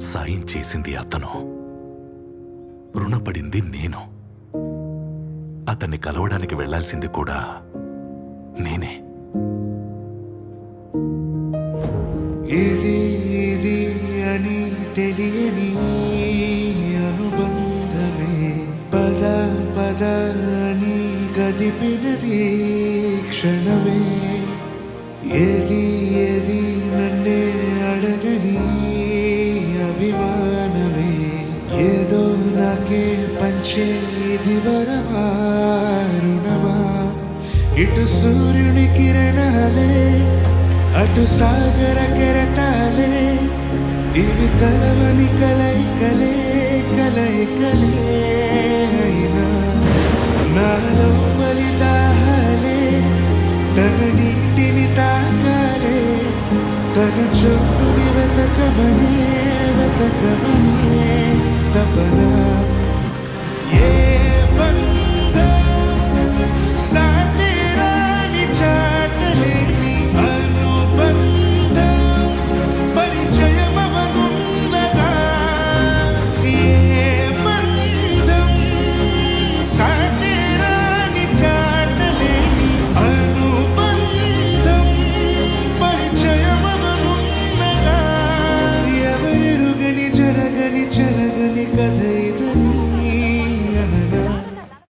సాయం చేసింది అతను, రుణపడింది నేను. అతన్ని కలవడానికి వెళ్లాల్సింది కూడా నేనే. ఇది ఇది అని తెలియని అనుబంధమే పద పద అని కదిపినది క్షణమే. ఏది ఏది నన్నే అడగని అభిమానమే ఏదో నాకే పంచే దివరమా రుణమా. ఇటు సూర్యుని కిరణాలే అటు సాగర కెరటాలే ఇవి కలవని కలయికలే కలయికలే అయినా నాలో బలిదాహాలే తన నీటిని తాకాలే తన చోటుని వెతకమనే వెతకమనే తపన.